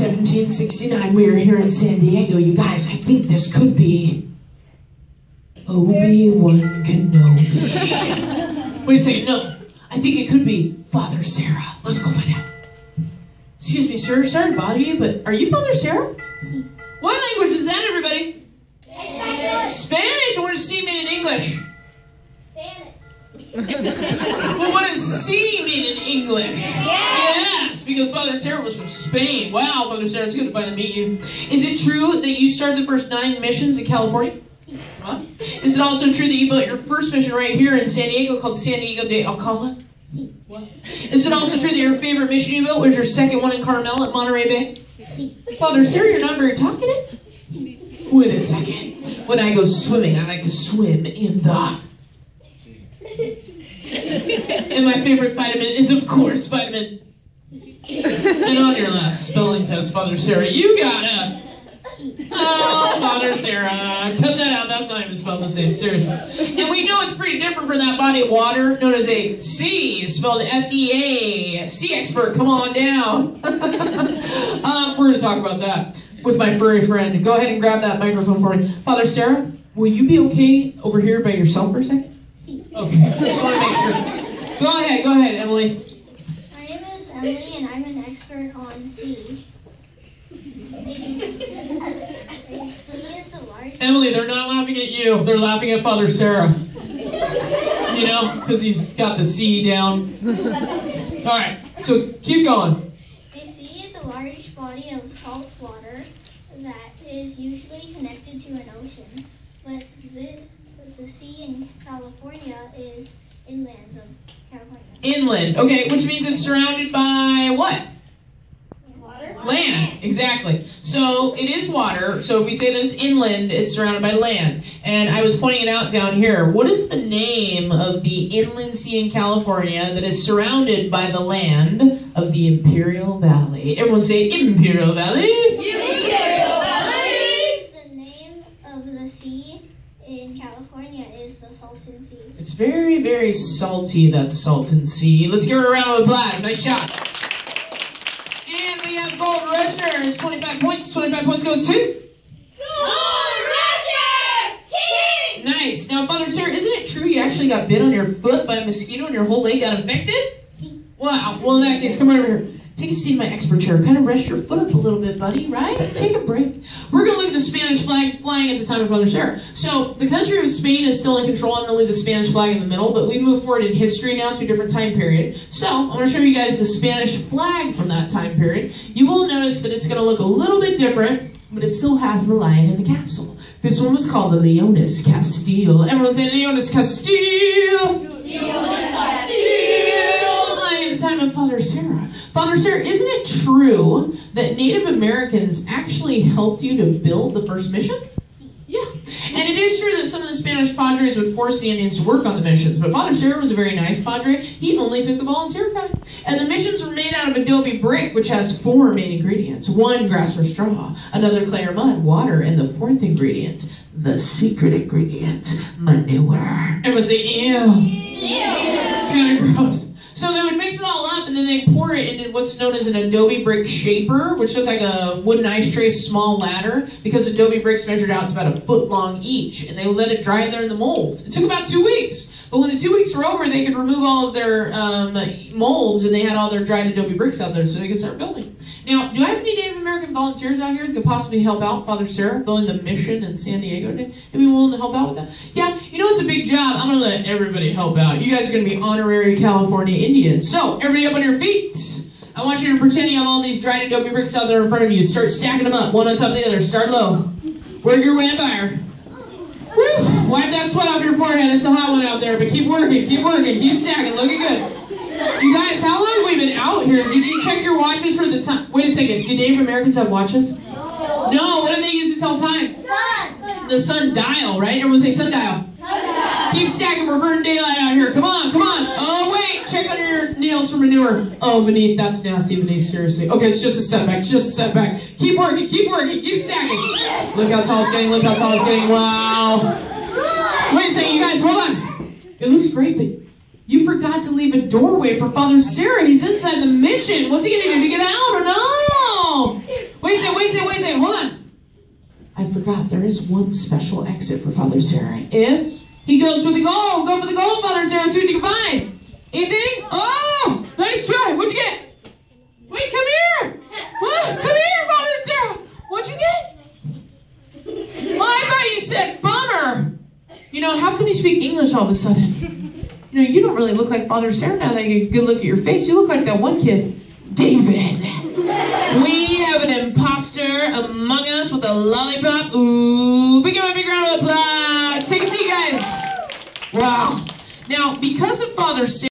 1769, we are here in San Diego. You guys, I think this could be Obi-Wan Kenobi. Wait a second, no. I think it could be Father Sarah. Let's go find out. Excuse me, sir. Sorry to bother you, but are you Father Sarah? Sí. What language is that, everybody? Spanish. Spanish? What does C mean in English? Spanish. Well, what does C mean in English? Yes, because Father Sarah was from Spain. Wow, Father Sarah, it's good to finally meet you. Is it true that you started the first 9 missions in California? Sí. Huh? Is it also true that you built your first mission right here in San Diego called San Diego de Alcala? Sí. What? Is it also true that your favorite mission you built was your second one in Carmel at Monterey Bay? Sí. Father Sarah, you're not very talkative. Wait a second. When I go swimming, I like to swim in the... And my favorite vitamin is, of course, vitamin... And on your last spelling test, Father Sarah, you got a... Oh, Father Sarah, cut that out. That's not even spelled the same, seriously. And we know it's pretty different for that body of water known as a sea, spelled S-E-A. Sea expert, come on down. We're going to talk about that with my furry friend. Go ahead and grab that microphone for me. Father Sarah, will you be okay over here by yourself for a second? Sí. Okay, just want to make sure. Go ahead, Emily. My name is Emily, and I'm an expert on sea. Emily, they're not laughing at you. They're laughing at Father Sarah. You know, because he's got the C down. All right, so keep going. A sea is a large body of salt water that is usually connected to an ocean, but the sea in California is inland of California. Inland, okay, which means it's surrounded by what? Water? Land, exactly. So it is water, so if we say that it's inland, it's surrounded by land. And I was pointing it out down here. What is the name of the inland sea in California that is surrounded by the land of the Imperial Valley? Everyone say Imperial Valley. Imperial Valley! The name of the sea in California is the Salton Sea. It's very, very salty, that Salton Sea. Let's give her a round of applause. Nice shot. And we have Gold Rushers, 25 points. 25 points goes to... Gold Rushers team! Nice. Now, Father Sarah, isn't it true you actually got bit on your foot by a mosquito and your whole leg got infected? Sí. Wow. Well, in that case, come right over here. Take a seat in my expert chair. Kind of rest your foot up a little bit, buddy, right? Take a break. We're going to look at the Spanish flag flying at the time of Father Sarah. So, the country of Spain is still in control. I'm going to leave the Spanish flag in the middle, but we move forward in history now to a different time period. So, I'm going to show you guys the Spanish flag from that time period. You will notice that it's going to look a little bit different, but it still has the lion in the castle. This one was called the Leones Castile. Everyone say Leones Castile! Leones Castile! Flying at the time of Father Sarah. Father Sarah, isn't it true that Native Americans actually helped you to build the first missions? Yeah. And it is true that some of the Spanish padres would force the Indians to work on the missions, but Father Sarah was a very nice padre. He only took the volunteer kind. And the missions were made out of adobe brick, which has 4 main ingredients. 1, grass or straw, another clay or mud, water, and the 4th ingredient, the secret ingredient, manure. Everyone say, ew. It's kind of gross. So they would mix it all up, and then they pour it into what's known as an adobe brick shaper, which looked like a wooden ice tray small ladder, because adobe bricks measured out to about a foot long each, and they would let it dry there in the mold. It took about 2 weeks, but when the 2 weeks were over, they could remove all of their molds, and they had all their dried adobe bricks out there, so they could start building. Now, do I have any Native American volunteers out here that could possibly help out Father Sarah building the mission in San Diego today? Anyone willing to help out with that? Yeah, you know it's a big job. I'm going to let everybody help out. You guys are going to be honorary California Indians. So, everybody up on your feet. I want you to pretend you have all these dried adobe bricks out there in front of you. Start stacking them up, one on top of the other. Start low. Work your way up higher. Woo! Wipe that sweat off your forehead. It's a hot one out there, but keep working, keep stacking. Looking good. You guys, how long have we been out here? Did you check your watches for the time? Wait a second. Do Native Americans have watches? No. What do they use to tell time? Sun! The sundial, right? Everyone say sundial. Sundial! Keep stacking. We're burning daylight out here. Come on, come on. Oh, wait. Check under your nails for manure. Oh, Beneath, that's nasty, Beneath. Seriously. Okay, it's just a setback. Just a setback. Keep working. Keep stacking. Look how tall it's getting. Look how tall it's getting. Wow. Wait a second, you guys. Hold on. It looks great, but you forgot to leave a doorway for Father Sarah. He's inside the mission. What's he going to do to get out or no? wait a second, hold on. I forgot, there is one special exit for Father Sarah. If he goes for the goal, go for the goal, Father Sarah, see what you can find. Anything? Oh, nice try. What'd you get? Wait, come here. Huh? Come here, Father Sarah. What'd you get? Oh, I thought you said bummer. You know, how come you speak English all of a sudden? You know, you don't really look like Father Sarah now that you get a good look at your face. You look like that one kid, David. We have an imposter among us with a lollipop. Ooh, give him a big round of applause. Take a seat, guys. Wow. Now, because of Father Sarah,